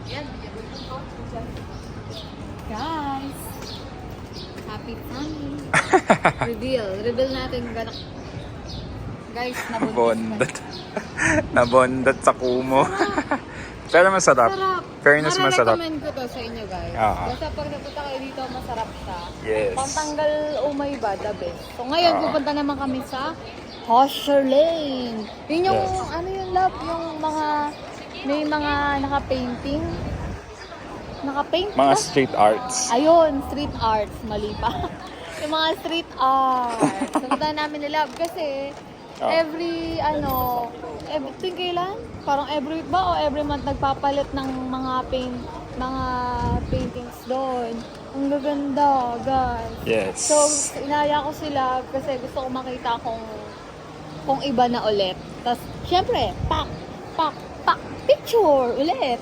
Yan, guys, happy family. Reveal natin gano'n. Guys, Nabondat. Nabondat sa kumo. Pero masarap. Sarap. Fairness, masarap. Mare-recommend ko to sa inyo, guys. Oo. Basta pag napunta kayo dito, masarap siya. Yes. Pantanggal umay ba, the best. So ngayon, Oo. pupunta naman kami sa Hosher Lane. Yun yung, Yes. ano yung love, yung mga, may mga naka-painting. Naka-paint Mga ba? street arts. Ayun, street arts. Mali pa. Yung mga street arts. Pupunta namin ni Love kasi Oh. every kailan? Parang every week ba o every month nagpapalit ng mga paintings doon. Ang gaganda, guys. Yes. So, inaya ko sila kasi gusto ko makita kung iba na ulit. Tapos, syempre, pak, picture ulit.